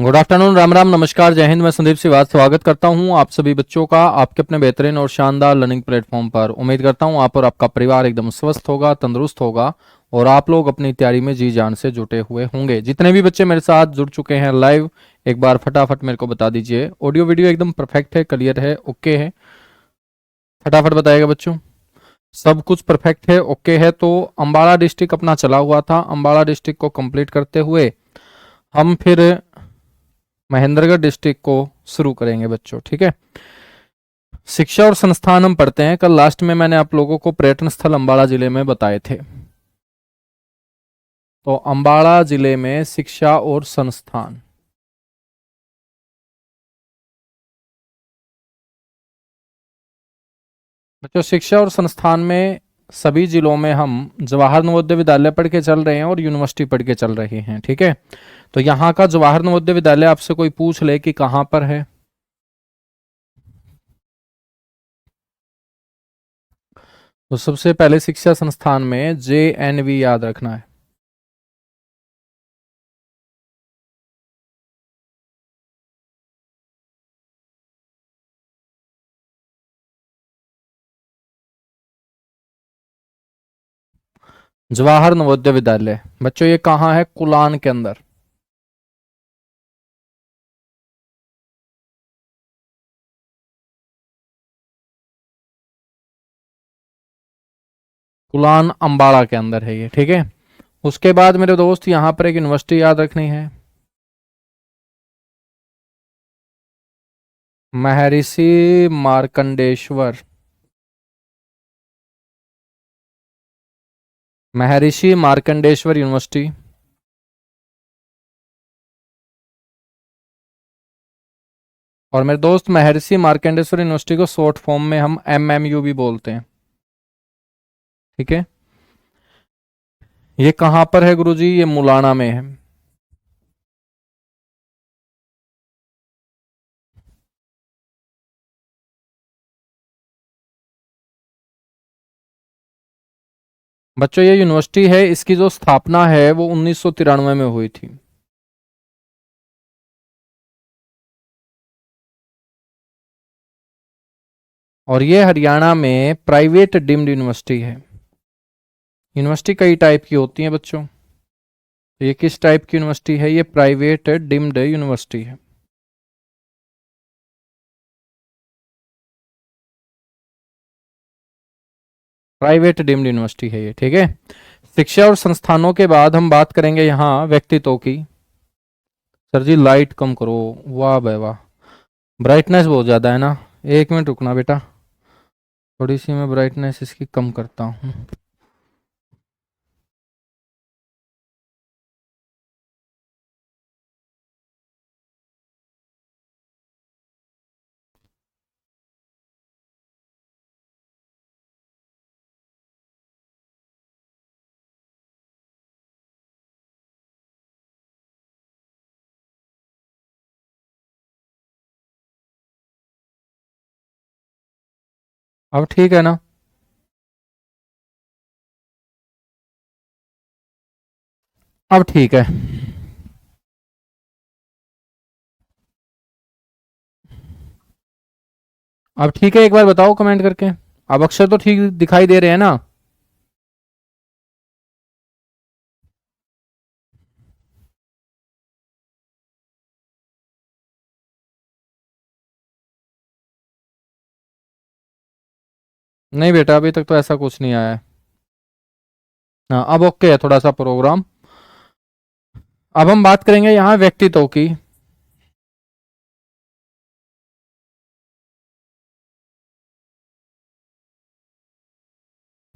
Good afternoon, Ram Ram, नमस्कार, जय हिंद। मैं संदीप श्रीवास्तव स्वागत करता हूं आप सभी बच्चों का आपके अपने बेहतरीन और शानदार लर्निंग प्लेटफॉर्म पर। उम्मीद करता हूं आप और आपका परिवार एकदम स्वस्थ होगा, तंदुरुस्त होगा और आप लोग अपनी तैयारी में जी जान से जुटे हुए होंगे। जितने भी बच्चे मेरे साथ जुड़ चुके हैं लाइव, एक बार फटाफट मेरे को बता दीजिए। ऑडियो वीडियो एकदम परफेक्ट है, क्लियर है, ओके है? फटाफट बताइएगा बच्चों। सब कुछ परफेक्ट है, ओके है। तो अंबाला डिस्ट्रिक्ट अपना चला हुआ था, अंबाला डिस्ट्रिक्ट को कंप्लीट करते हुए हम फिर महेंद्रगढ़ डिस्ट्रिक्ट को शुरू करेंगे बच्चों, ठीक है। शिक्षा और संस्थान हम पढ़ते हैं। कल लास्ट में मैंने आप लोगों को पर्यटन स्थल अंबाला जिले में बताए थे। तो अंबाला जिले में शिक्षा और संस्थान, बच्चों शिक्षा और संस्थान में सभी जिलों में हम जवाहर नवोदय विद्यालय पढ़ के चल रहे हैं और यूनिवर्सिटी पढ़ के चल रहे हैं, ठीक है। तो यहाँ का जवाहर नवोदय विद्यालय आपसे कोई पूछ ले कि कहाँ पर है, तो सबसे पहले शिक्षा संस्थान में JNV याद रखना है। जवाहर नवोदय विद्यालय बच्चों ये कहाँ है? कुलान के अंदर। कुलान अंबाला के अंदर है ये, ठीक है। उसके बाद मेरे दोस्त यहाँ पर एक यूनिवर्सिटी याद रखनी है, महर्षि मार्कंडेश्वर। महर्षि मार्कंडेश्वर यूनिवर्सिटी। और मेरे दोस्त महर्षि मार्कंडेश्वर यूनिवर्सिटी को शॉर्ट फॉर्म में हम MMU भी बोलते हैं, ठीक है। ये कहाँ पर है गुरुजी? ये मुलाना में है। बच्चों ये यूनिवर्सिटी है, इसकी जो स्थापना है वो 1993 में हुई थी। और ये हरियाणा में प्राइवेट डीम्ड यूनिवर्सिटी है। यूनिवर्सिटी कई टाइप की होती हैं बच्चों, तो ये किस टाइप की यूनिवर्सिटी है? ये प्राइवेट डीम्ड यूनिवर्सिटी है। प्राइवेट डीम्ड यूनिवर्सिटी है ये, ठीक है। शिक्षा और संस्थानों के बाद हम बात करेंगे यहाँ व्यक्तित्व की। सर जी लाइट कम करो। वाह भाई वाह, ब्राइटनेस बहुत ज़्यादा है ना। एक मिनट रुकना बेटा, थोड़ी सी मैं ब्राइटनेस इसकी कम करता हूँ। अब ठीक है ना? अब ठीक है। अब ठीक है, एक बार बताओ कमेंट करके। अब अक्षर तो ठीक दिखाई दे रहे हैं ना? नहीं बेटा, अभी तक तो ऐसा कुछ नहीं आया है। हाँ अब ओके है थोड़ा सा प्रोग्राम। अब हम बात करेंगे यहाँ व्यक्तित्व की।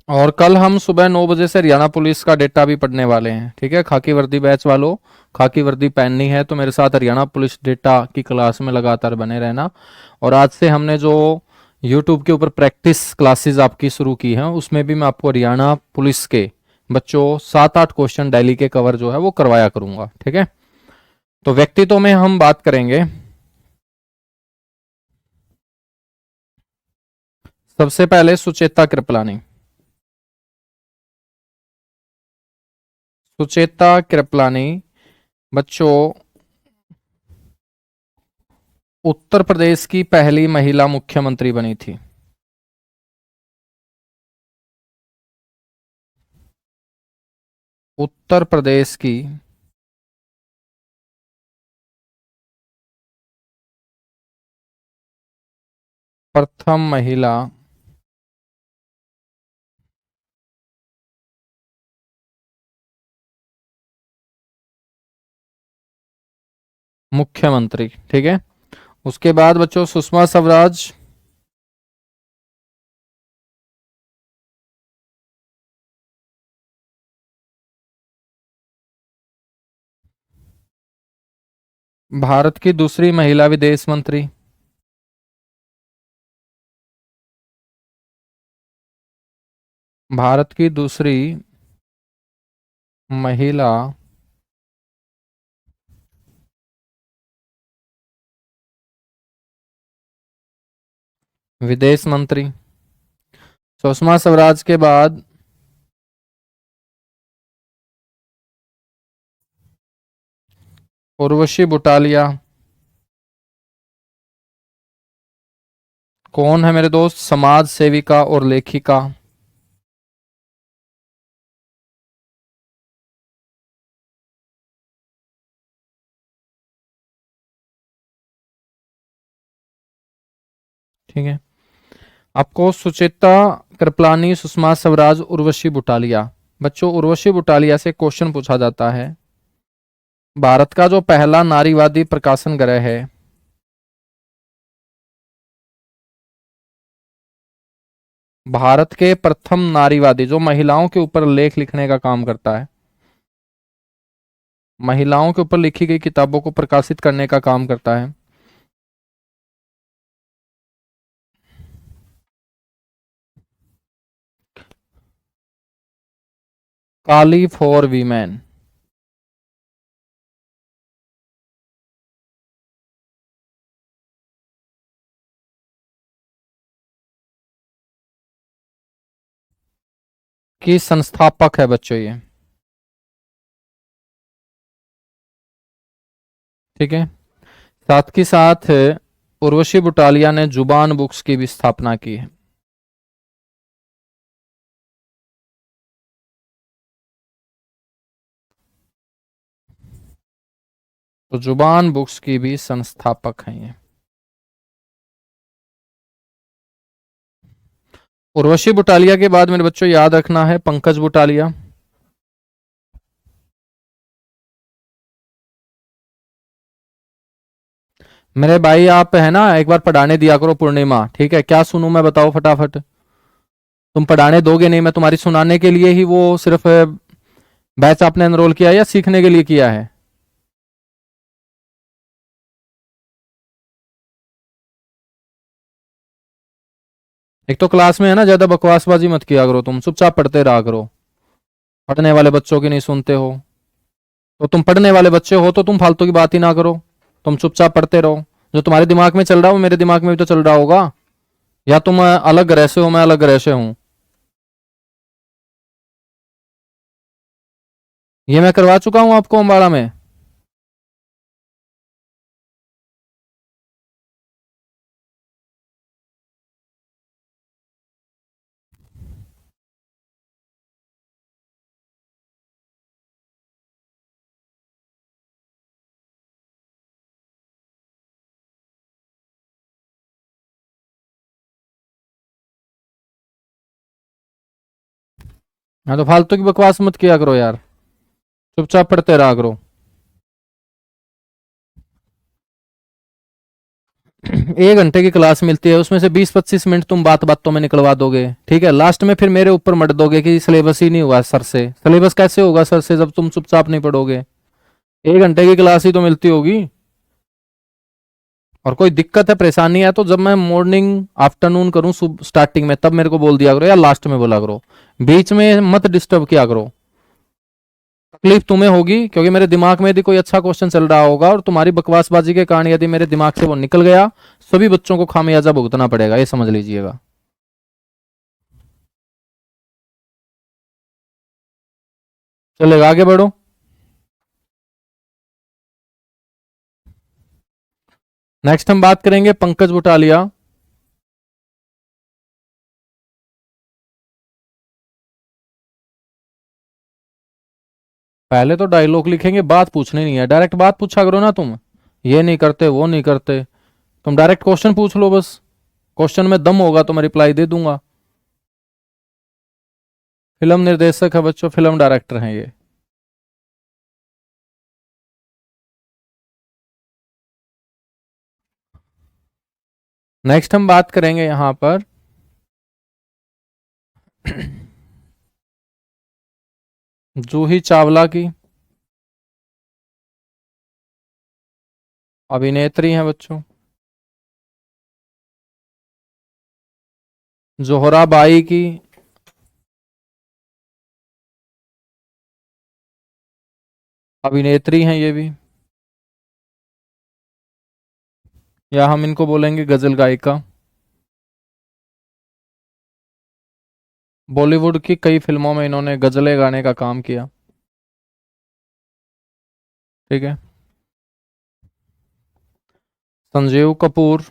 और कल हम सुबह 9 बजे से हरियाणा पुलिस का डेटा भी पढ़ने वाले हैं, ठीक है। खाकी वर्दी बैच वालों, खाकी वर्दी पहननी है तो मेरे साथ हरियाणा पुलिस डेटा की क्लास में लगातार बने रहना। और आज से हमने जो यूट्यूब के ऊपर प्रैक्टिस क्लासेस आपकी शुरू की हैं उसमें भी मैं आपको हरियाणा पुलिस के बच्चों 7-8 क्वेश्चन डेली के कवर जो है वो करवाया करूंगा, ठीक है। तो व्यक्तित्व में हम बात करेंगे। सबसे पहले सुचेता कृपलानी। सुचेता कृपलानी बच्चों उत्तर प्रदेश की पहली महिला मुख्यमंत्री बनी थी? उत्तर प्रदेश की प्रथम महिला मुख्यमंत्री, ठीक है। उसके बाद बच्चों सुषमा स्वराज। भारत की दूसरी महिला विदेश मंत्री। भारत की दूसरी महिला विदेश मंत्री। सुषमा स्वराज के बाद उर्वशी बुटालिया। कौन है मेरे दोस्त? समाज सेविका और लेखिका। ठीक है। आपको सुचेता कृपलानी, सुषमा स्वराज, उर्वशी बुटालिया। बच्चों उर्वशी बुटालिया से क्वेश्चन पूछा जाता है, भारत का जो पहला नारीवादी प्रकाशन गृह है, भारत के प्रथम नारीवादी जो महिलाओं के ऊपर लेख लिखने का काम करता है, महिलाओं के ऊपर लिखी गई किताबों को प्रकाशित करने का काम करता है, काली फॉर वीमेन। की संस्थापक है बच्चों ये। ठीक है। साथ ही साथ उर्वशी बुटालिया ने जुबान बुक्स की भी स्थापना की है। तो जुबान बुक्स की भी संस्थापक हैं ये। उर्वशी बुटालिया के बाद मेरे बच्चों याद रखना है पंकज बुटालिया। मेरे भाई आप है ना एक बार पढ़ाने दिया करो पूर्णिमा, ठीक है? क्या सुनूं मैं, बताओ फटाफट। तुम पढ़ाने दोगे नहीं, मैं तुम्हारी सुनाने के लिए ही वो सिर्फ बैच आपने एनरोल किया है या सीखने के लिए किया है? एक तो क्लास में है ना ज्यादा बकवासबाजी मत किया करो, तुम चुपचाप पढ़ते रहा करो। पढ़ने वाले बच्चों की नहीं सुनते हो। तो तुम पढ़ने वाले बच्चे हो तो तुम फालतू की बात ही ना करो, तुम चुपचाप पढ़ते रहो। जो तुम्हारे दिमाग में चल रहा है वो मेरे दिमाग में भी तो चल रहा होगा। या तुम अलग ग्रह से हो, मैं अलग ग्रह से हूं। ये मैं करवा चुका हूं आपको अम्बाड़ा में। हाँ तो फालतू की बकवास मत किया करो यार, चुपचाप पढ़ते रहा करो। 1 घंटे की क्लास मिलती है, उसमें से 20-25 मिनट तुम बात बातों में निकलवा दोगे, ठीक है? लास्ट में फिर मेरे ऊपर मत दोगे कि सिलेबस ही नहीं हुआ सर से। सिलेबस कैसे होगा सर से जब तुम चुपचाप नहीं पढ़ोगे? 1 घंटे की क्लास ही तो मिलती होगी। और कोई दिक्कत है, परेशानी है तो जब मैं मॉर्निंग आफ्टरनून करूं स्टार्टिंग में, तब मेरे को बोल दिया करो या लास्ट में बोला करो। बीच में मत डिस्टर्ब किया करो। तकलीफ तुम्हें होगी क्योंकि मेरे दिमाग में यदि कोई अच्छा क्वेश्चन चल रहा होगा और तुम्हारी बकवासबाजी के कारण यदि मेरे दिमाग से वो निकल गया, सभी बच्चों को खामियाजा भुगतना पड़ेगा, ये समझ लीजिएगा। चलेगा, आगे बढ़ो। नेक्स्ट हम बात करेंगे पंकज बुटालिया। पहले तो डायलॉग लिखेंगे, बात पूछनी नहीं है, डायरेक्ट बात पूछा करो ना तुम, ये नहीं करते वो नहीं करते, तुम डायरेक्ट क्वेश्चन पूछ लो बस, क्वेश्चन में दम होगा तो मैं रिप्लाई दे दूंगा। फिल्म निर्देशक है बच्चों, फिल्म डायरेक्टर हैं ये। नेक्स्ट हम बात करेंगे यहां पर जूही चावला की। अभिनेत्री हैं बच्चों। जोहरा बाई की। अभिनेत्री हैं ये भी, या हम इनको बोलेंगे गजल गायिका। बॉलीवुड की कई फिल्मों में इन्होंने गजलें गाने का काम किया। ठीक है। संजीव कपूर।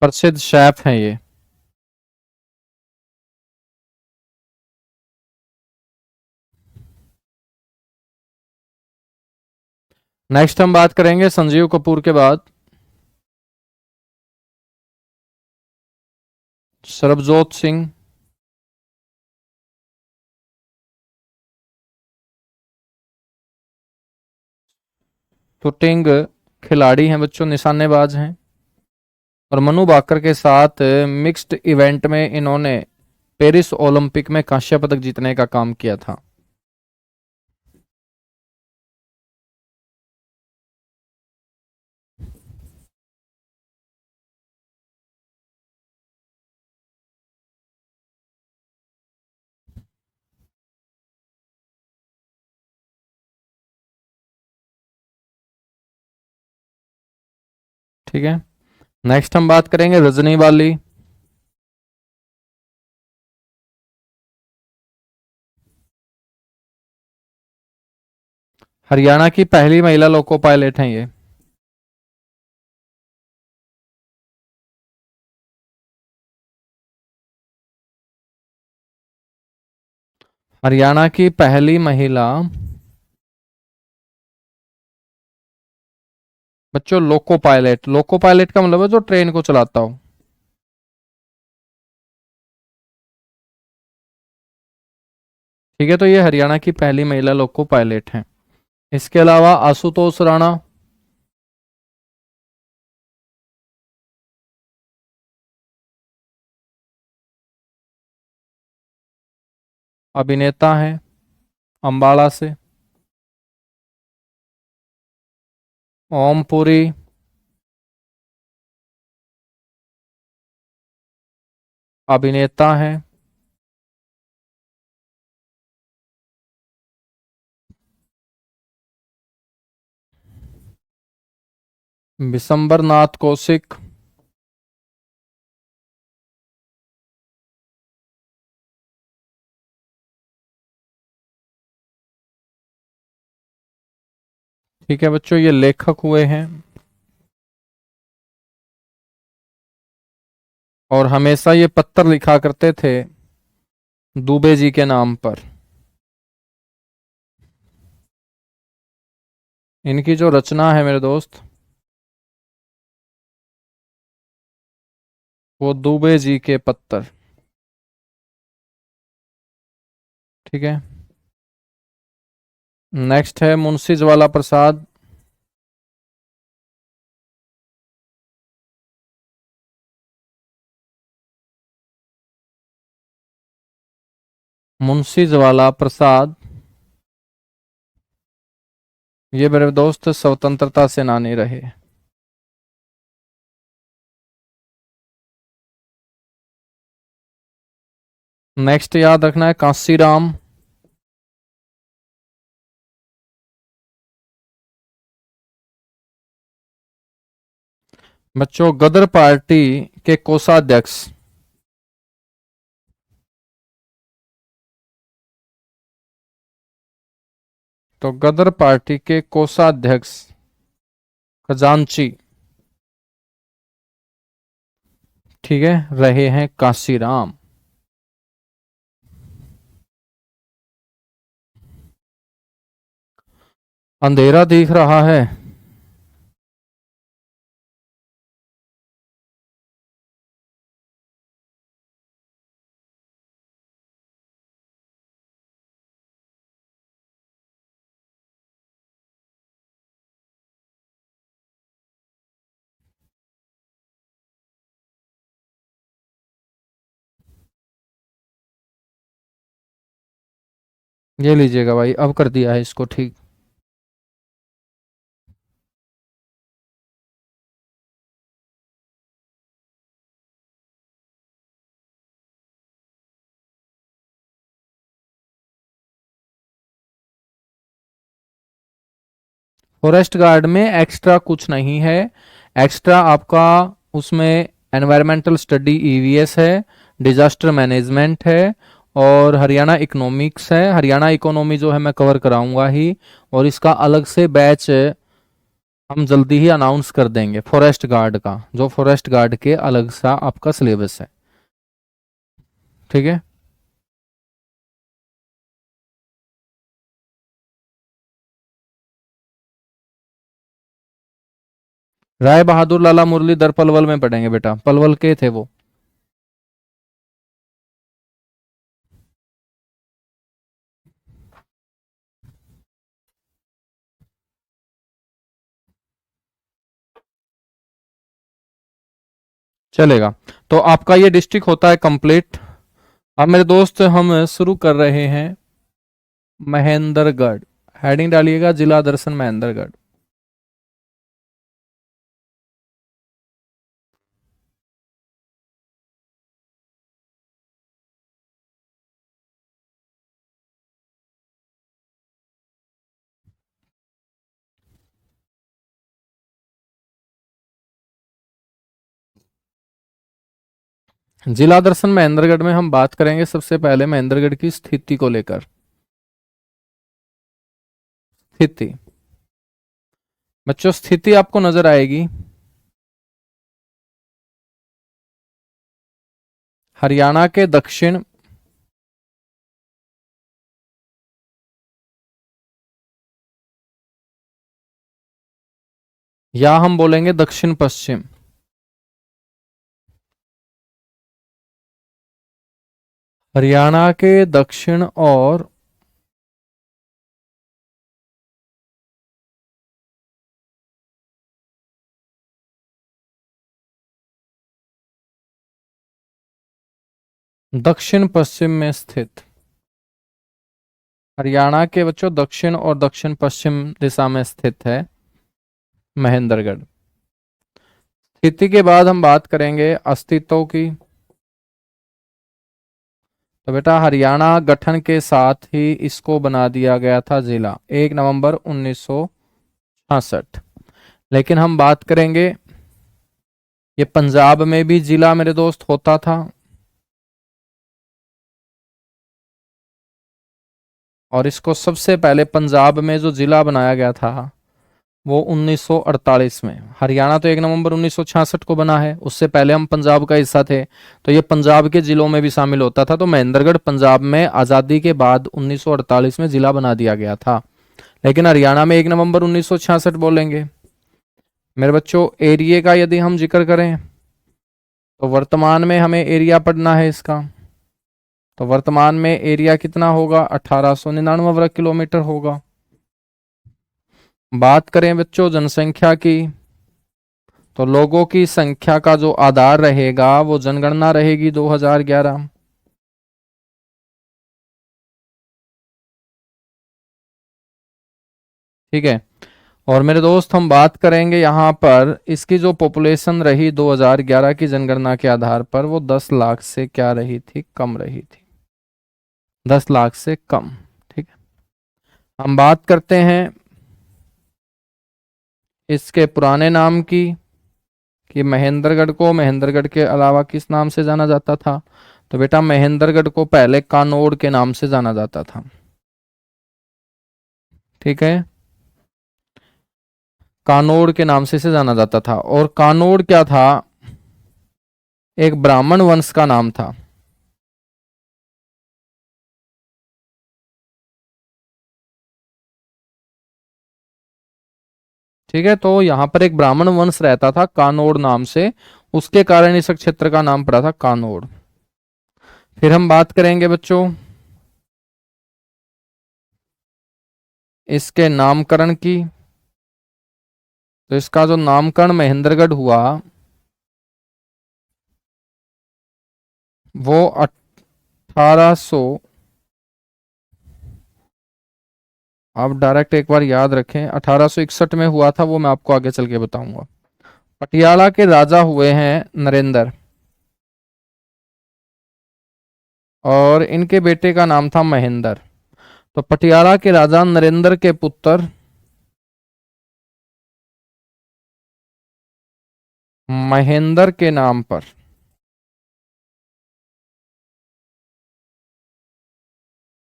प्रसिद्ध शेफ हैं ये। नेक्स्ट हम बात करेंगे संजीव कपूर के बाद सरबजोत सिंह। शूटिंग खिलाड़ी हैं बच्चों, निशानेबाज हैं। और मनु भाकर के साथ मिक्स्ड इवेंट में इन्होंने पेरिस ओलंपिक में कांस्य पदक जीतने का काम किया था। ठीक है। नेक्स्ट हम बात करेंगे रजनी वाली। हरियाणा की पहली महिला लोको पायलट हैं ये। हरियाणा की पहली महिला बच्चों लोको पायलट। लोको पायलट का मतलब है जो ट्रेन को चलाता हो। ठीक है, तो ये हरियाणा की पहली महिला लोको पायलट हैं। इसके अलावा आशुतोष राणा अभिनेता हैं, अंबाला से। ओम पुरी अभिनेता हैं। विशंबर नाथ कौशिक ठीक है बच्चों, ये लेखक हुए हैं और हमेशा ये पत्र लिखा करते थे दुबे जी के नाम पर। इनकी जो रचना है मेरे दोस्त, वो दुबे जी के पत्र। ठीक है। नेक्स्ट है मुंशी ज्वाला प्रसाद। मुंशी ज्वाला प्रसाद ये मेरे दोस्त स्वतंत्रता सेनानी रहे। नेक्स्ट याद रखना है कांसीराम। बच्चों गदर पार्टी के कोषाध्यक्ष। तो गदर पार्टी के कोषाध्यक्ष खजांची, ठीक है, रहे हैं काशीराम। अंधेरा दिख रहा है। ये लीजिएगा भाई, अब कर दिया है इसको ठीक। फॉरेस्ट गार्ड में एक्स्ट्रा कुछ नहीं है। एक्स्ट्रा आपका उसमें एनवायरमेंटल स्टडी ईवीएस है, डिजास्टर मैनेजमेंट है, और हरियाणा इकोनॉमिक्स है। हरियाणा इकोनॉमी जो है मैं कवर कराऊंगा ही, और इसका अलग से बैच हम जल्दी ही अनाउंस कर देंगे फॉरेस्ट गार्ड का, जो फॉरेस्ट गार्ड के अलग सा आपका सिलेबस है, ठीक है। राय बहादुर लाला मुरलीधर पलवल में पढ़ेंगे बेटा, पलवल के थे वो। चलेगा। तो आपका ये डिस्ट्रिक्ट होता है कंप्लीट। अब मेरे दोस्त हम शुरू कर रहे हैं महेंद्रगढ़। हेडिंग डालिएगा जिला दर्शन महेंद्रगढ़। जिला दर्शन महेंद्रगढ़ में हम बात करेंगे सबसे पहले महेंद्रगढ़ की स्थिति को लेकर। स्थिति, बच्चों स्थिति आपको नजर आएगी हरियाणा के दक्षिण, या हम बोलेंगे दक्षिण पश्चिम। हरियाणा के दक्षिण और दक्षिण पश्चिम में स्थित, हरियाणा के बच्चों दक्षिण और दक्षिण पश्चिम दिशा में स्थित है महेंद्रगढ़। स्थिति के बाद हम बात करेंगे अस्तित्व की। तो बेटा हरियाणा गठन के साथ ही इसको बना दिया गया था जिला, 1 नवंबर 1966। लेकिन हम बात करेंगे ये पंजाब में भी जिला मेरे दोस्त होता था, और इसको सबसे पहले पंजाब में जो जिला बनाया गया था वो 1948 में। हरियाणा तो 1 नवंबर 1966 को बना है, उससे पहले हम पंजाब का हिस्सा थे, तो ये पंजाब के जिलों में भी शामिल होता था। तो महेंद्रगढ़ पंजाब में आज़ादी के बाद 1948 में जिला बना दिया गया था, लेकिन हरियाणा में 1 नवंबर 1966 बोलेंगे। मेरे बच्चों एरिया का यदि हम जिक्र करें तो वर्तमान में हमें एरिया पढ़ना है इसका। तो वर्तमान में एरिया कितना होगा, 1899 वर्ग किलोमीटर होगा। बात करें बच्चों जनसंख्या की, तो लोगों की संख्या का जो आधार रहेगा वो जनगणना रहेगी 2011। ठीक है। और मेरे दोस्त हम बात करेंगे यहाँ पर इसकी जो पॉपुलेशन रही 2011 की जनगणना के आधार पर, वो 10 लाख से क्या रही थी, कम रही थी, 10 लाख से कम। ठीक है। हम बात करते हैं इसके पुराने नाम की। कि महेंद्रगढ़ को महेंद्रगढ़ के अलावा किस नाम से जाना जाता था? तो बेटा महेंद्रगढ़ को पहले कानोड़ के नाम से जाना जाता था। ठीक है, कानोड़ के नाम से इसे जाना जाता था। और कानोड़ क्या था? एक ब्राह्मण वंश का नाम था। ठीक है, तो यहां पर एक ब्राह्मण वंश रहता था कानोड़ नाम से, उसके कारण इस क्षेत्र का नाम पड़ा था कानोड़। फिर हम बात करेंगे बच्चों इसके नामकरण की। तो इसका जो नामकरण महेंद्रगढ़ हुआ वो 1800, आप डायरेक्ट एक बार याद रखें, 1861 में हुआ था, वो मैं आपको आगे चल के बताऊंगा। पटियाला के राजा हुए हैं नरेंद्र, और इनके बेटे का नाम था महेंद्र। तो पटियाला के राजा नरेंद्र के पुत्र महेंद्र के नाम पर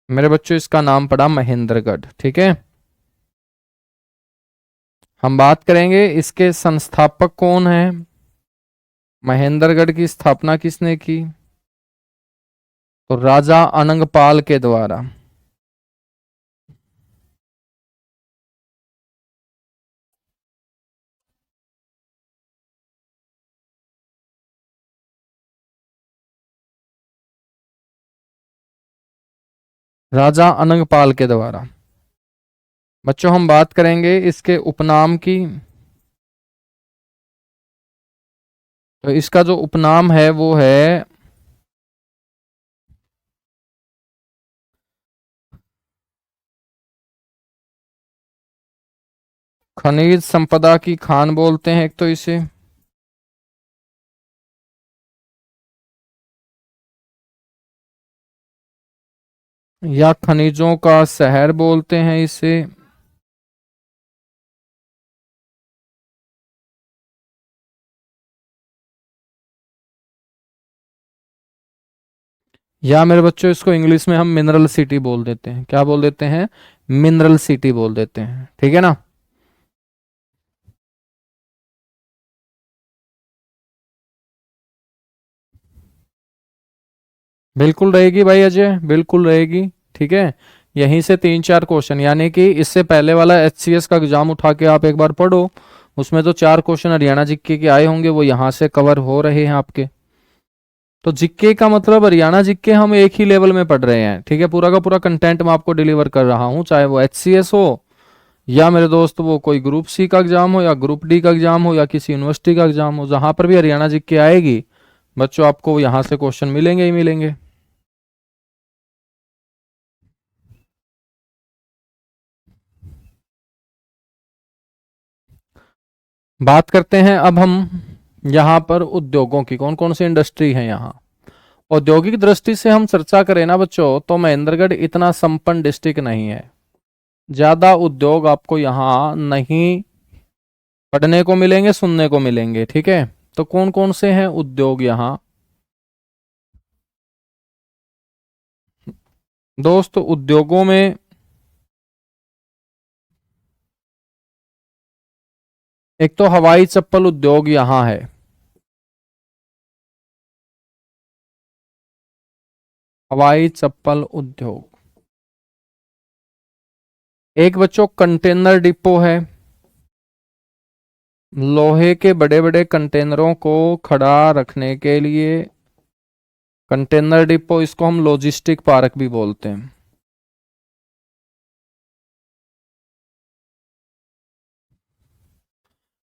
मेरे बच्चों इसका नाम पड़ा महेंद्रगढ़। ठीक है, हम बात करेंगे इसके संस्थापक कौन है, महेंद्रगढ़ की स्थापना किसने की? तो राजा अनंगपाल के द्वारा। राजा अनंगपाल के द्वारा। बच्चों हम बात करेंगे इसके उपनाम की। तो इसका जो उपनाम है वो है खनिज संपदा की खान बोलते हैं एक तो इसे, या खनिजों का शहर बोलते हैं इसे, या मेरे बच्चों इसको इंग्लिश में हम मिनरल सिटी बोल देते हैं। क्या बोल देते हैं? मिनरल सिटी बोल देते हैं। ठीक है ना? बिल्कुल रहेगी भाई अजय, बिल्कुल रहेगी। ठीक है, यहीं से 3-4 क्वेश्चन, यानी कि इससे पहले वाला एचसीएस का एग्जाम उठा के आप एक बार पढ़ो, उसमें तो 4 क्वेश्चन हरियाणा जीके के आए होंगे, वो यहां से कवर हो रहे हैं आपके। तो जीके का मतलब हरियाणा जीके हम एक ही लेवल में पढ़ रहे हैं। ठीक है, पूरा का पूरा कंटेंट मैं आपको डिलीवर कर रहा हूं, चाहे वो एचसीएस हो या मेरे दोस्त वो कोई ग्रुप सी का एग्जाम हो या ग्रुप डी का एग्जाम हो या किसी यूनिवर्सिटी का एग्जाम हो, जहां पर भी हरियाणा जीके आएगी बच्चों आपको यहां से क्वेश्चन मिलेंगे ही मिलेंगे। बात करते हैं अब हम यहाँ पर उद्योगों की, कौन कौन सी इंडस्ट्री है यहाँ। औद्योगिक दृष्टि से हम चर्चा करें ना बच्चों, तो महेंद्रगढ़ इतना संपन्न डिस्ट्रिक्ट नहीं है, ज्यादा उद्योग आपको यहाँ नहीं पढ़ने को मिलेंगे, सुनने को मिलेंगे। ठीक है, तो कौन कौन से हैं उद्योग यहाँ? दोस्त उद्योगों में एक तो हवाई चप्पल उद्योग यहाँ है, हवाई चप्पल उद्योग। एक बच्चों कंटेनर डिपो है, लोहे के बड़े बड़े कंटेनरों को खड़ा रखने के लिए कंटेनर डिपो, इसको हम लॉजिस्टिक पार्क भी बोलते हैं।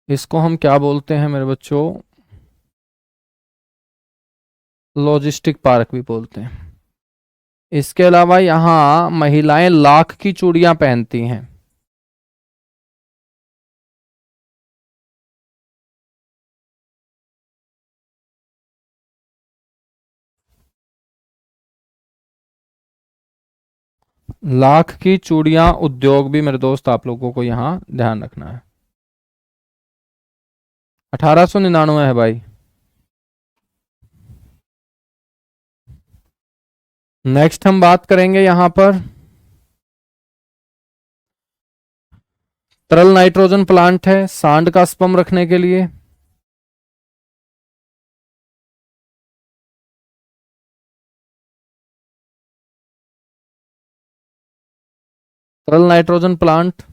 इसको हम क्या बोलते हैं मेरे बच्चों? लॉजिस्टिक पार्क भी बोलते हैं। इसके अलावा यहाँ महिलाएं लाख की चूड़ियां पहनती हैं। लाख की चूड़ियां उद्योग भी मेरे दोस्त आप लोगों को यहाँ ध्यान रखना है। 1899 है भाई। नेक्स्ट हम बात करेंगे यहां पर तरल नाइट्रोजन प्लांट है सांड का स्पम रखने के लिए। तरल नाइट्रोजन प्लांट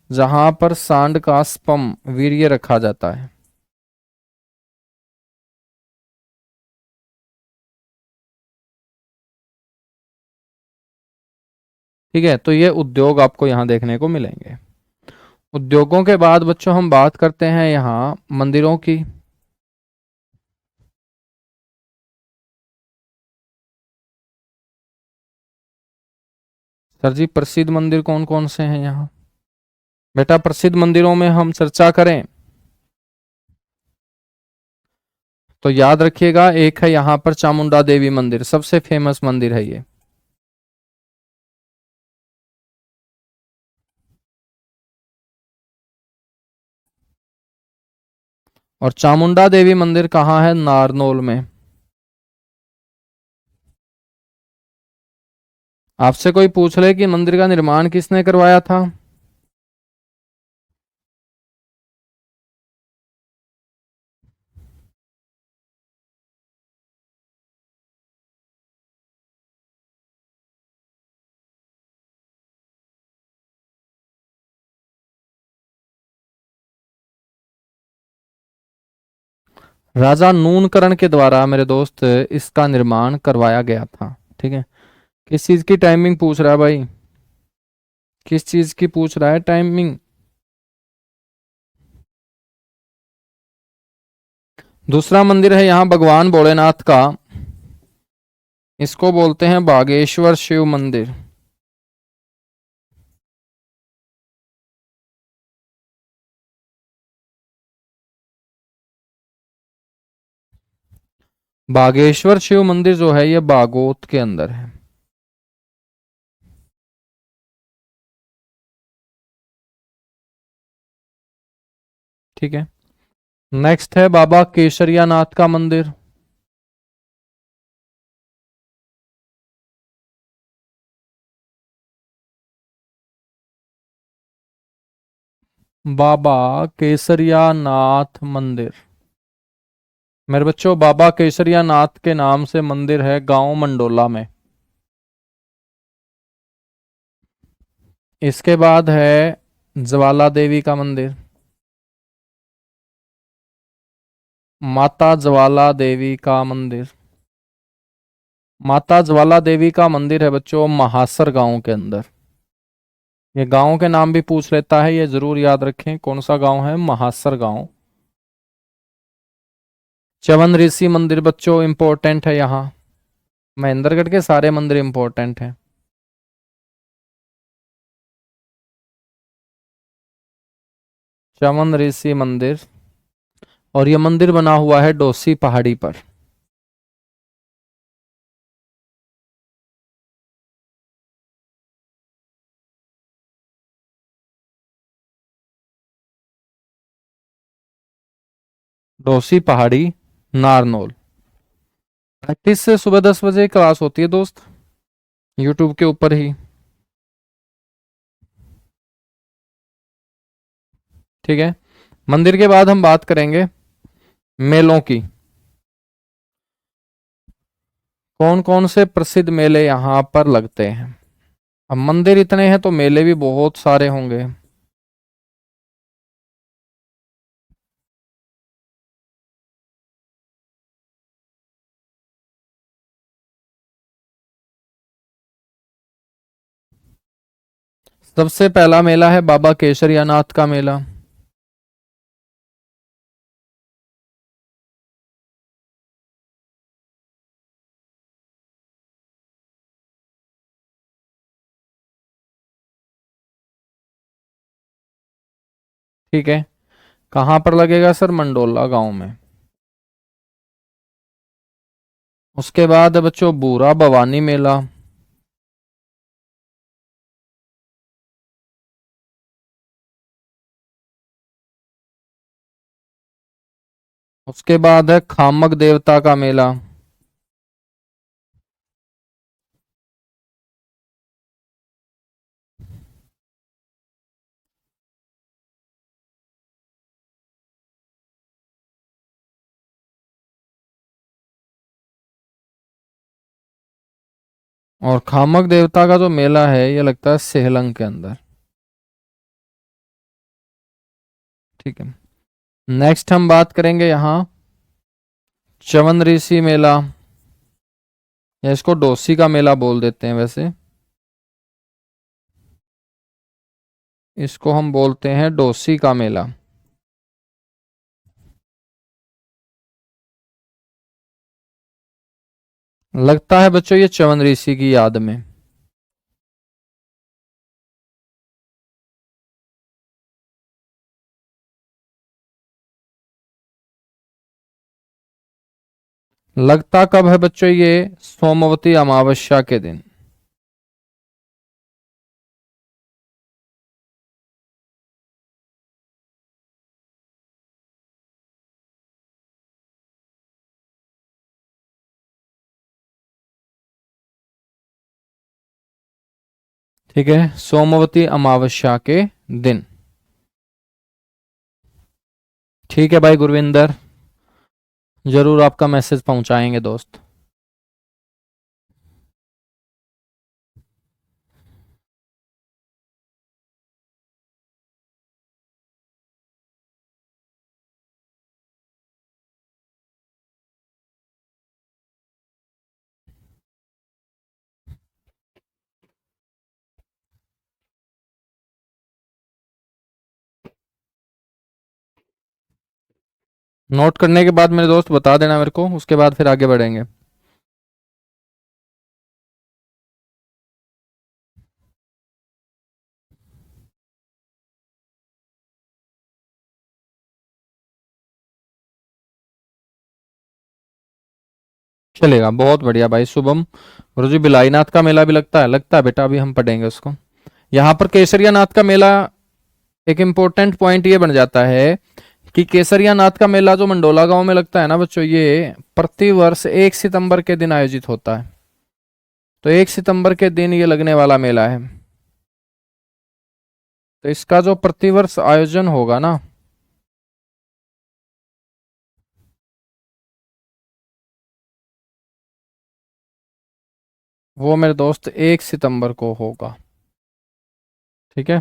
जहां पर सांड का स्पम वीर्य रखा जाता है। ठीक है, तो ये उद्योग आपको यहां देखने को मिलेंगे। उद्योगों के बाद बच्चों हम बात करते हैं यहाँ मंदिरों की। सर जी प्रसिद्ध मंदिर कौन कौन से हैं यहाँ? बेटा प्रसिद्ध मंदिरों में हम चर्चा करें तो याद रखिएगा, एक है यहाँ पर चामुंडा देवी मंदिर, सबसे फेमस मंदिर है ये। और चामुंडा देवी मंदिर कहाँ है? नारनौल में। आपसे कोई पूछ ले कि मंदिर का निर्माण किसने करवाया था? राजा नूनकरण के द्वारा मेरे दोस्त इसका निर्माण करवाया गया था। ठीक है, किस चीज की टाइमिंग पूछ रहा है भाई? किस चीज की पूछ रहा है टाइमिंग? दूसरा मंदिर है यहाँ भगवान भोलेनाथ का, इसको बोलते हैं बागेश्वर शिव मंदिर। बागेश्वर शिव मंदिर जो है ये बागोत के अंदर है। ठीक है, नेक्स्ट है बाबा केसरिया नाथ का मंदिर। बाबा केसरिया नाथ मंदिर मेरे बच्चों, बाबा केसरिया नाथ के नाम से मंदिर है गांव मंडोला में। इसके बाद है ज्वाला देवी का मंदिर, माता ज्वाला देवी का मंदिर। माता ज्वाला देवी का मंदिर है बच्चों महासर गांव के अंदर। ये गांव के नाम भी पूछ लेता है, ये जरूर याद रखें कौन सा गांव है, महासर गांव। च्यवन ऋषि मंदिर बच्चों इंपॉर्टेंट है यहाँ, महेंद्रगढ़ के सारे मंदिर इंपॉर्टेंट हैं। च्यवन ऋषि मंदिर, और ये मंदिर बना हुआ है डोसी पहाड़ी पर। डोसी पहाड़ी, नारनौल। प्रैक्टिस से सुबह 10 बजे क्लास होती है दोस्त, यूट्यूब के ऊपर ही। ठीक है, मंदिर के बाद हम बात करेंगे मेलों की। कौन कौन से प्रसिद्ध मेले यहाँ पर लगते हैं? अब मंदिर इतने हैं तो मेले भी बहुत सारे होंगे। सबसे पहला मेला है बाबा केसरियानाथ का मेला। ठीक है, कहाँ पर लगेगा सर? मंडोला गांव में। उसके बाद बच्चों बूरा भवानी मेला। उसके बाद है खामक देवता का मेला। और खामक देवता का जो मेला है ये लगता है सेहलंग के अंदर। ठीक है। नेक्स्ट हम बात करेंगे यहाँ च्यवन ऋषि मेला, या इसको डोसी का मेला बोल देते हैं वैसे। इसको हम बोलते हैं डोसी का मेला। लगता है बच्चों ये च्यवन ऋषि की याद में। लगता कब है बच्चों ये? सोमवती अमावस्या के दिन। ठीक है, सोमवती अमावस्या के दिन। ठीक है भाई गुरविंदर, जरूर आपका मैसेज पहुंचाएंगे दोस्त। नोट करने के बाद मेरे दोस्त बता देना मेरे को, उसके बाद फिर आगे बढ़ेंगे। चलेगा, बहुत बढ़िया भाई शुभम। गुरुजी बिलाईनाथ का मेला भी लगता है बेटा, अभी हम पढ़ेंगे उसको। यहाँ पर केसरिया नाथ का मेला, एक इम्पोर्टेंट पॉइंट ये बन जाता है कि केसरिया नाथ का मेला जो मंडोला गांव में लगता है ना बच्चों, ये प्रतिवर्ष 1 सितंबर के दिन आयोजित होता है। तो 1 सितंबर के दिन ये लगने वाला मेला है। तो इसका जो प्रतिवर्ष आयोजन होगा ना, वो मेरे दोस्त 1 सितंबर को होगा। ठीक है।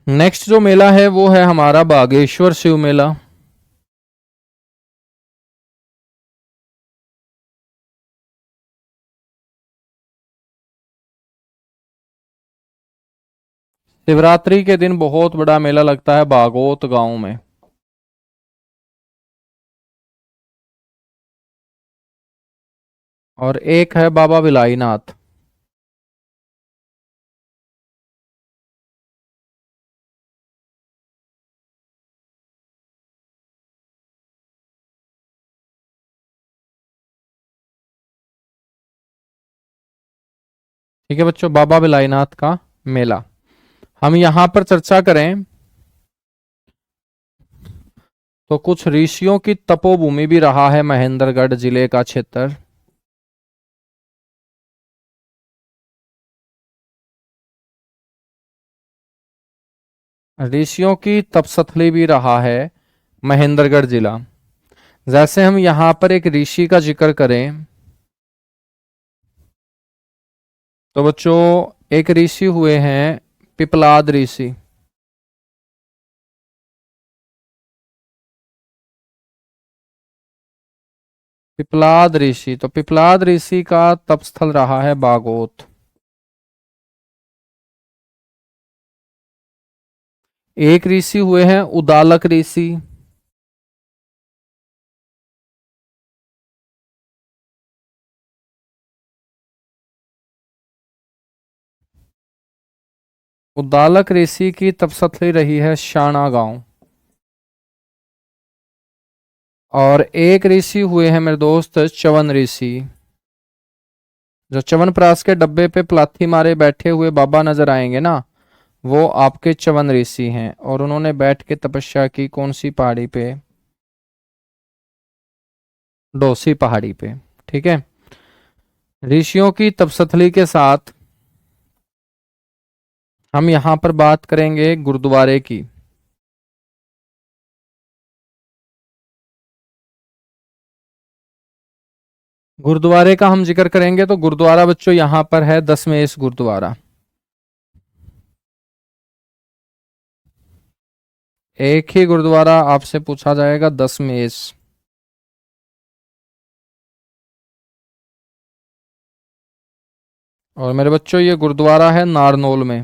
नेक्स्ट जो मेला है वो है हमारा बागेश्वर शिव मेला। शिवरात्रि के दिन बहुत बड़ा मेला लगता है बागोत गांव में। और एक है बाबा बिलाईनाथ। ठीक है बच्चों, बाबा बिलाईनाथ का मेला। हम यहां पर चर्चा करें तो कुछ ऋषियों की तपोभूमि भी रहा है महेंद्रगढ़ जिले का क्षेत्र। ऋषियों की तपस्थली भी रहा है महेंद्रगढ़ जिला। जैसे हम यहां पर एक ऋषि का जिक्र करें तो बच्चों एक ऋषि हुए हैं पिपलाद ऋषि। पिपलाद ऋषि, तो पिपलाद ऋषि का तपस्थल रहा है बागोत। एक ऋषि हुए हैं उदालक ऋषि। उदालक ऋषि की तपस्थली रही है शाना गांव। और एक ऋषि हुए हैं मेरे दोस्त च्यवन ऋषि। जो च्यवनप्राश के डब्बे पे प्लाथी मारे बैठे हुए बाबा नजर आएंगे ना, वो आपके च्यवन ऋषि हैं और उन्होंने बैठ के तपस्या की कौन सी पहाड़ी पे? डोसी पहाड़ी पे। ठीक है। ऋषियों की तपस्थली के साथ हम यहां पर बात करेंगे गुरुद्वारे की। गुरुद्वारे का हम जिक्र करेंगे तो गुरुद्वारा बच्चों यहां पर है दशमेश गुरुद्वारा। एक ही गुरुद्वारा आपसे पूछा जाएगा, दशमेश। और मेरे बच्चों ये गुरुद्वारा है नारनौल में।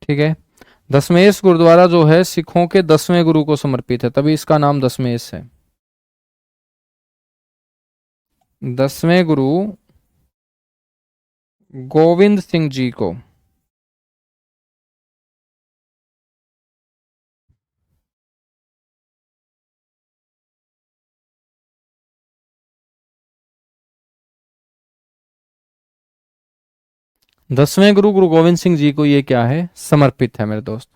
ठीक है। दशमेश गुरुद्वारा जो है सिखों के 10वें गुरु को समर्पित है, तभी इसका नाम दशमेश है। 10वें गुरु गोविंद सिंह जी को। दसवें गुरु गुरु गोविंद सिंह जी को ये क्या है? समर्पित है मेरे दोस्त।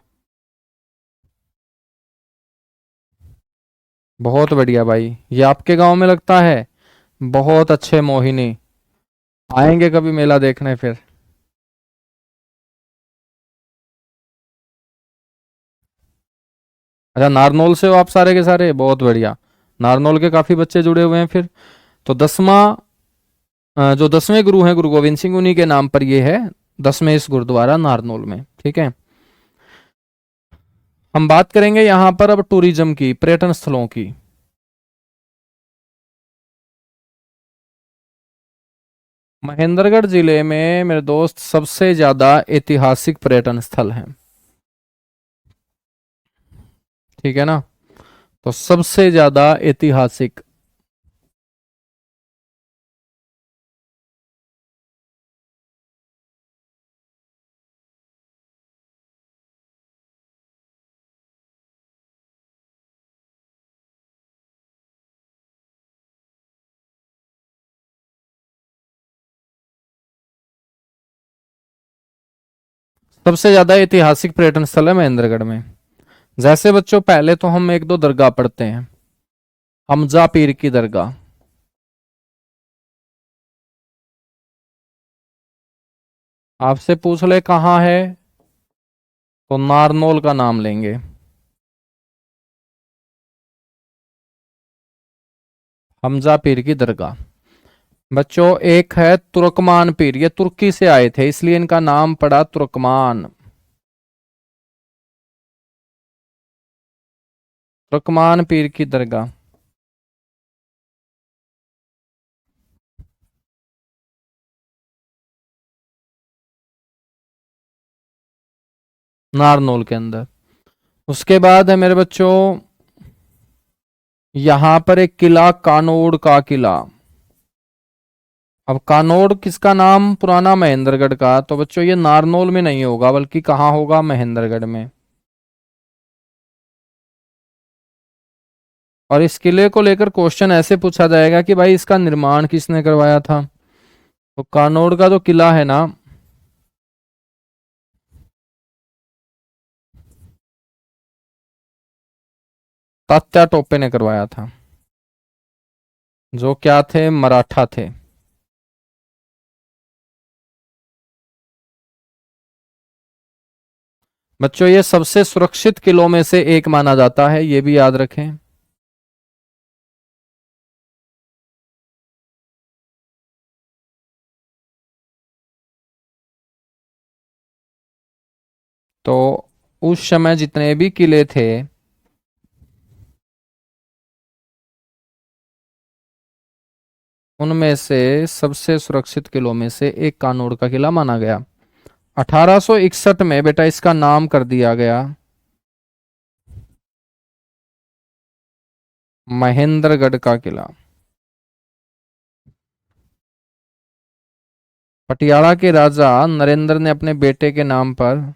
बहुत बढ़िया भाई, ये आपके गांव में लगता है? बहुत अच्छे मोहिनी, आएंगे कभी मेला देखने फिर। अच्छा, नारनौल से हो आप सारे के सारे? बहुत बढ़िया। नारनौल के काफी बच्चे जुड़े हुए हैं फिर। तो जो 10वें गुरु हैं गुरु गोविंद सिंह, उन्हीं के नाम पर ये है दशमेश गुरुद्वारा नारनौल में। ठीक है। हम बात करेंगे यहां पर अब टूरिज्म की, पर्यटन स्थलों की। महेंद्रगढ़ जिले में मेरे दोस्त सबसे ज्यादा ऐतिहासिक पर्यटन स्थल हैं। ठीक है ना? तो सबसे ज्यादा ऐतिहासिक। सबसे ज्यादा ऐतिहासिक पर्यटन स्थल है महेंद्रगढ़ में। जैसे बच्चों पहले तो हम एक दो दरगाह पढ़ते हैं। हमजा पीर की दरगाह। आपसे पूछ ले कहाँ है, तो नारनौल का नाम लेंगे। हमजा पीर की दरगाह। बच्चों एक है तुर्कमान पीर, ये तुर्की से आए थे इसलिए इनका नाम पड़ा तुर्कमान। तुर्कमान पीर की दरगाह। नारनौल के अंदर। उसके बाद है मेरे बच्चों यहां पर एक किला, कानोड़ का किला। अब कानोड़ किसका नाम पुराना? महेंद्रगढ़ का। तो बच्चों ये नारनौल में नहीं होगा, बल्कि कहाँ होगा? महेंद्रगढ़ में। और इस किले को लेकर क्वेश्चन ऐसे पूछा जाएगा कि भाई इसका निर्माण किसने करवाया था? तो कानोड़ का जो किला है ना, तात्या टोपे ने करवाया था, जो क्या थे? मराठा थे। बच्चों ये सबसे सुरक्षित किलों में से एक माना जाता है, ये भी याद रखें। तो उस समय जितने भी किले थे, उनमें से सबसे सुरक्षित किलों में से एक कानोड़ का किला माना गया। 1861 में बेटा इसका नाम कर दिया गया महेंद्रगढ़ का किला। पटियाला के राजा नरेंद्र ने अपने बेटे के नाम पर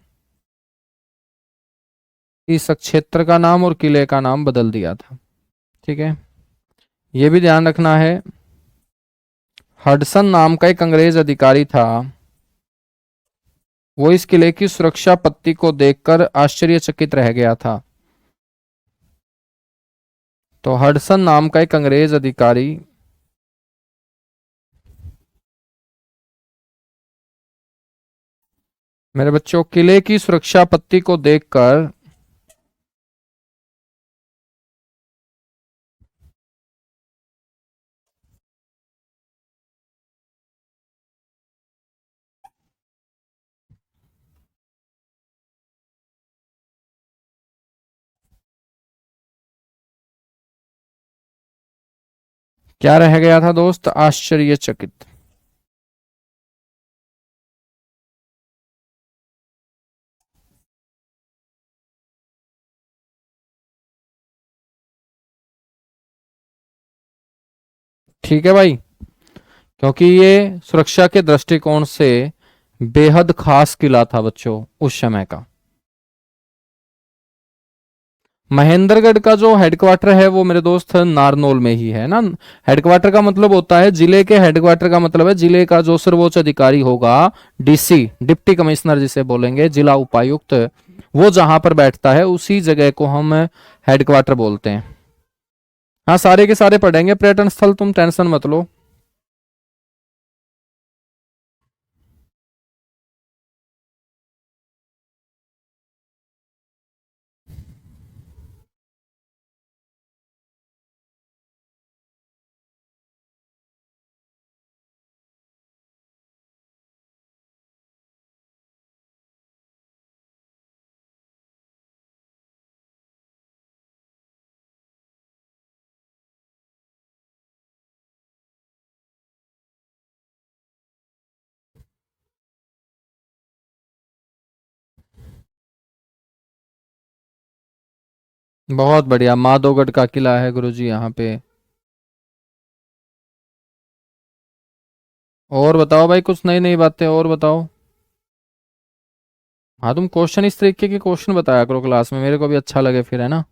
इस क्षेत्र का नाम और किले का नाम बदल दिया था। ठीक है। यह भी ध्यान रखना है, हडसन नाम का एक अंग्रेज अधिकारी था, वो इस किले की सुरक्षा पत्ती को देखकर आश्चर्यचकित रह गया था। तो हडसन नाम का एक अंग्रेज अधिकारी मेरे बच्चों किले की सुरक्षा पत्ती को देखकर क्या रह गया था दोस्त? आश्चर्यचकित। ठीक है भाई, क्योंकि ये सुरक्षा के दृष्टिकोण से बेहद खास किला था बच्चों उस समय का। महेंद्रगढ़ का जो हेडक्वार्टर है वो मेरे दोस्त नारनौल में ही है ना। हेडक्वार्टर का मतलब होता है जिले के, हेडक्वार्टर का मतलब है जिले का जो सर्वोच्च अधिकारी होगा, डीसी, डिप्टी कमिश्नर जिसे बोलेंगे, जिला उपायुक्त, वो जहां पर बैठता है उसी जगह को हम हेडक्वार्टर बोलते हैं। हाँ, सारे के सारे पढ़ेंगे पर्यटन स्थल, तुम टेंशन मत लो। बहुत बढ़िया, माधोगढ़ का किला है गुरुजी यहाँ पे। और बताओ भाई, कुछ नई नई बातें और बताओ। हाँ, तुम क्वेश्चन इस तरीके के क्वेश्चन बताया करो क्लास में, मेरे को भी अच्छा लगे फिर, है ना।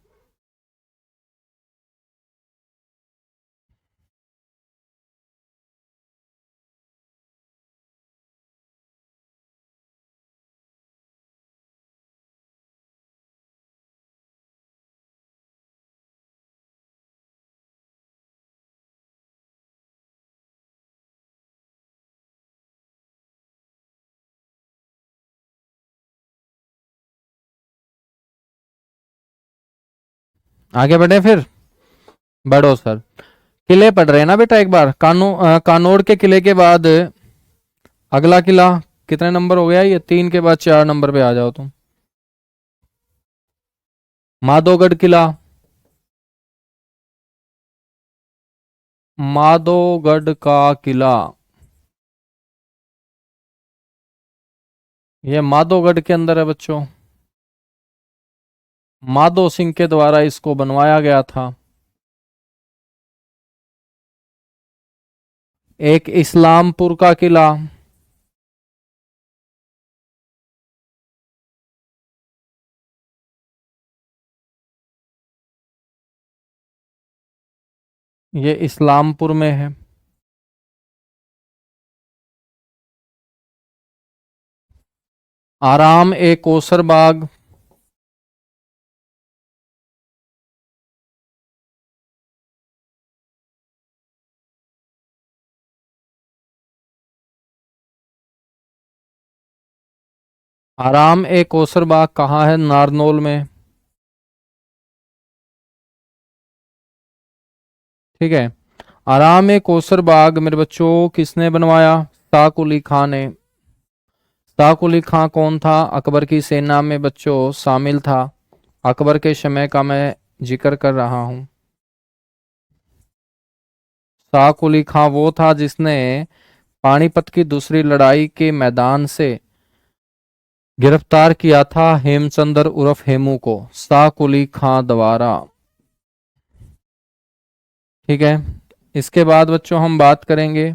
आगे बढ़े फिर। बढ़ो सर। किले पढ़ रहे हैं ना बेटा, एक बार कानोड़ के किले के बाद अगला किला कितने नंबर हो गया? ये 3 के बाद 4 नंबर पे आ जाओ तुम। माधोगढ़ किला। माधोगढ़ का किला, ये माधोगढ़ के अंदर है बच्चों। माधो सिंह के द्वारा इसको बनवाया गया था। एक इस्लामपुर का किला, ये इस्लामपुर में है। आराम ए कोसर बाग, आराम ए कोसर बाग कहाँ है? नारनौल में। ठीक है। आराम ए कोसर बाग मेरे बच्चों किसने बनवाया? साकुली खां ने। साकुली खां कौन था? अकबर की सेना में बच्चों शामिल था। अकबर के समय का मैं जिक्र कर रहा हूं। साकुली खां वो था जिसने पानीपत की दूसरी लड़ाई के मैदान से गिरफ्तार किया था हेमचंद्र उर्फ हेमू को, साकुली खां द्वारा। ठीक है। इसके बाद बच्चों हम बात करेंगे,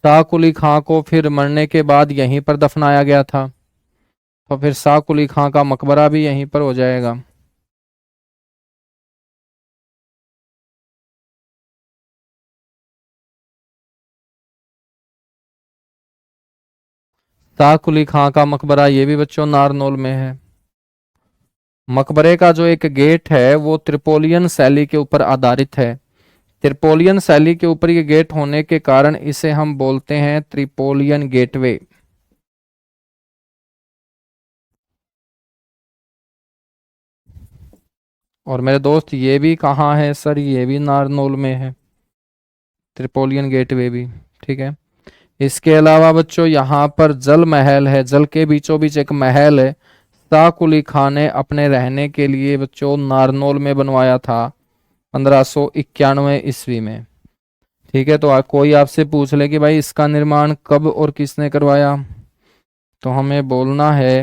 शाह कुली खां को फिर मरने के बाद यहीं पर दफनाया गया था, तो फिर शाह कुली खां का मकबरा भी यहीं पर हो जाएगा। ताकुली खां का मकबरा, ये भी बच्चों नारनौल में है। मकबरे का जो एक गेट है वो त्रिपोलियन शैली के ऊपर आधारित है। त्रिपोलियन शैली के ऊपर ये गेट होने के कारण इसे हम बोलते हैं त्रिपोलियन गेटवे। और मेरे दोस्त ये भी कहाँ है सर, ये भी नारनौल में है, त्रिपोलियन गेटवे भी। ठीक है। इसके अलावा बच्चों यहाँ पर जल महल है, जल के बीचों बीच एक महल है। शाह कुली खान ने अपने रहने के लिए बच्चों नारनौल में बनवाया था 1591 ईस्वी में। ठीक है। तो कोई आपसे पूछ ले कि भाई इसका निर्माण कब और किसने करवाया, तो हमें बोलना है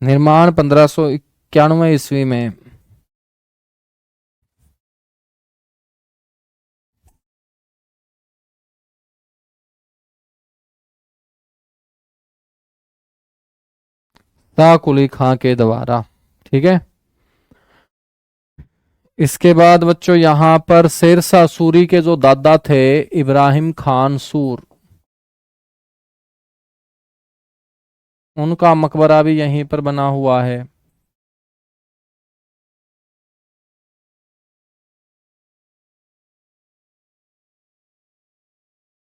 निर्माण 1591 ईस्वी में। शाह कुली खां के द्वारा। ठीक है। इसके बाद बच्चों यहाँ पर शेरशाह सूरी के जो दादा थे इब्राहिम खान सूर, उनका मकबरा भी यहीं पर बना हुआ है।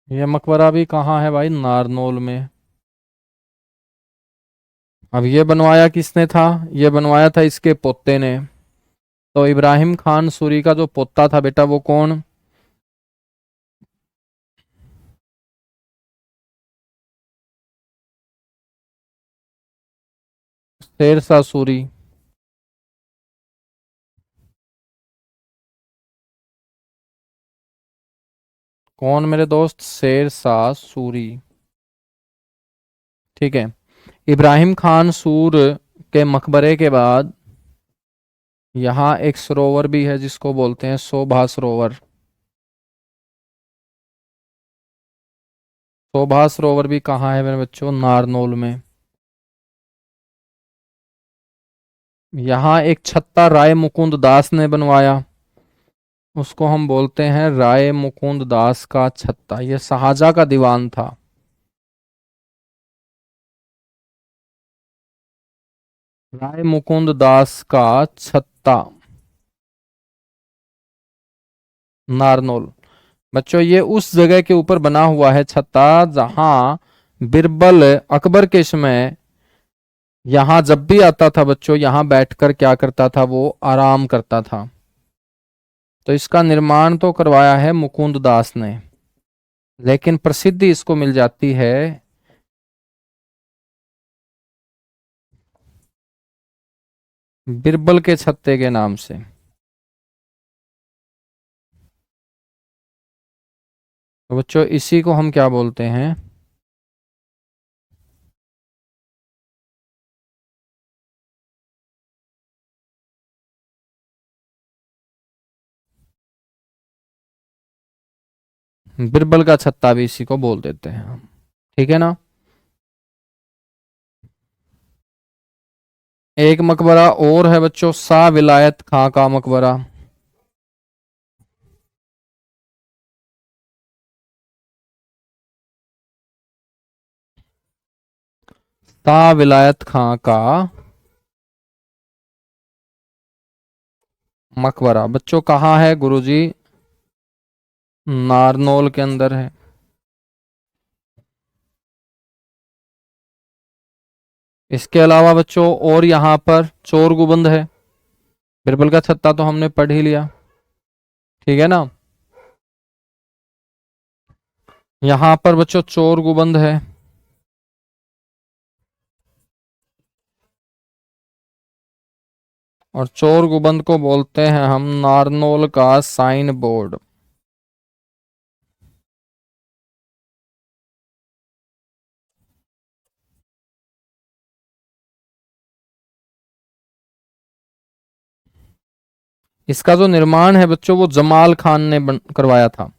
यह मकबरा भी कहाँ है भाई, नारनौल में। अब ये बनवाया किसने था, ये बनवाया था इसके पोते ने। तो इब्राहिम खान सूरी का जो पोता था बेटा वो कौन, शेरशाह सूरी। कौन मेरे दोस्त, शेरशाह सूरी। ठीक है। इब्राहिम खान सूर के मकबरे के बाद यहाँ एक सरोवर भी है जिसको बोलते हैं शोभा सरोवर। शोभा सरोवर भी कहाँ है मेरे बच्चों, नारनौल में। यहाँ एक छत्ता राय मुकुंद दास ने बनवाया, उसको हम बोलते हैं राय मुकुंद दास का छत्ता। यह शाहजहाँ का दीवान था। राय मुकुंद दास का छत्ता, नारनौल। बच्चों ये उस जगह के ऊपर बना हुआ है छत्ता जहां बिरबल अकबर के समय यहां जब भी आता था बच्चों, यहां बैठकर क्या करता था, वो आराम करता था। तो इसका निर्माण तो करवाया है मुकुंद दास ने, लेकिन प्रसिद्धि इसको मिल जाती है बिरबल के छत्ते के नाम से। तो बच्चों इसी को हम क्या बोलते हैं, बिरबल का छत्ता भी इसी को बोल देते हैं हम। ठीक है ना। एक मकबरा और है बच्चों, शाह विलायत खां का मकबरा। शाह विलायत खां का मकबरा बच्चों कहाँ है गुरुजी, नारनौल के अंदर है। इसके अलावा बच्चों और यहाँ पर चोर गुबंद है। बिरबल का छत्ता तो हमने पढ़ ही लिया। ठीक है ना। यहाँ पर बच्चों चोर गुबंद है। और चोर गुबंद को बोलते हैं हम नारनौल का साइन बोर्ड। इसका जो निर्माण है बच्चों वो जमाल खान ने करवाया था।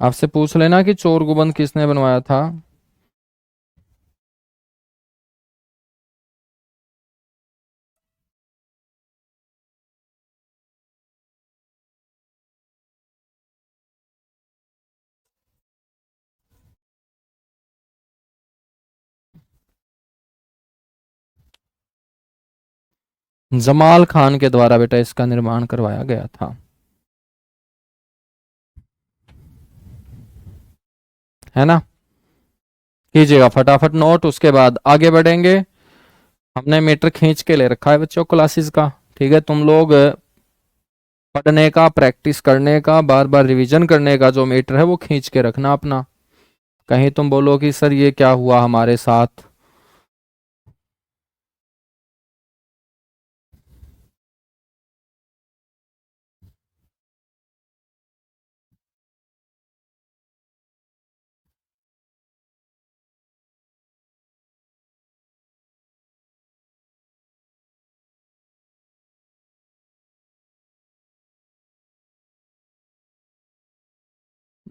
आपसे पूछ लेना कि चोर गुबंद किसने बनवाया था। जमाल खान के द्वारा बेटा इसका निर्माण करवाया गया था, है ना। कीजिएगा फटाफट नोट, उसके बाद आगे बढ़ेंगे। हमने मीटर खींच के ले रखा है बच्चों क्लासेस का, ठीक है। तुम लोग पढ़ने का, प्रैक्टिस करने का, बार बार रिवीजन करने का जो मीटर है वो खींच के रखना अपना। कहीं तुम बोलो कि सर ये क्या हुआ हमारे साथ।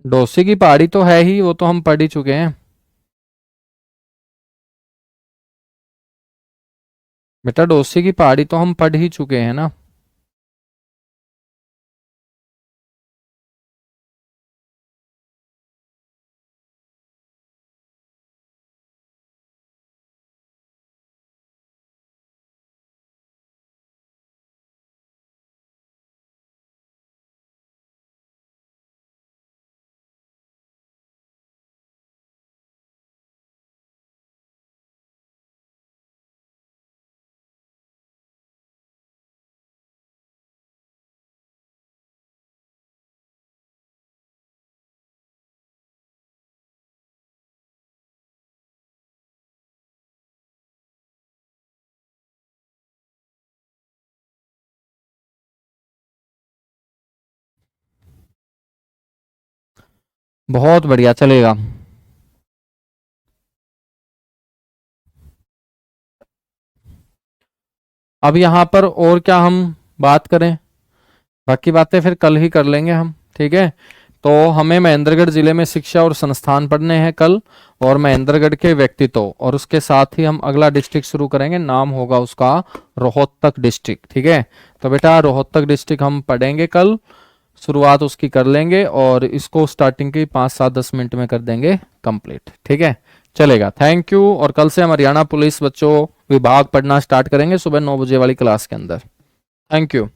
डोसी की पहाड़ी तो है ही, वो तो हम पढ़ ही चुके हैं बेटा। डोसी की पहाड़ी तो हम पढ़ ही चुके हैं ना। बहुत बढ़िया, चलेगा। अब यहाँ पर और क्या हम बात करें, बाकी बातें फिर कल ही कर लेंगे हम, ठीक है। तो हमें महेंद्रगढ़ जिले में शिक्षा और संस्थान पढ़ने हैं कल, और महेंद्रगढ़ के व्यक्तित्व, और उसके साथ ही हम अगला डिस्ट्रिक्ट शुरू करेंगे, नाम होगा उसका रोहतक डिस्ट्रिक्ट, ठीक है। तो बेटा रोहतक डिस्ट्रिक्ट हम पढ़ेंगे कल, शुरुआत उसकी कर लेंगे, और इसको स्टार्टिंग की 5-7-10 मिनट में कर देंगे कंप्लीट, ठीक है। चलेगा, थैंक यू। और कल से हम हरियाणा पुलिस बच्चों विभाग पढ़ना स्टार्ट करेंगे सुबह 9 बजे वाली क्लास के अंदर। Thank you.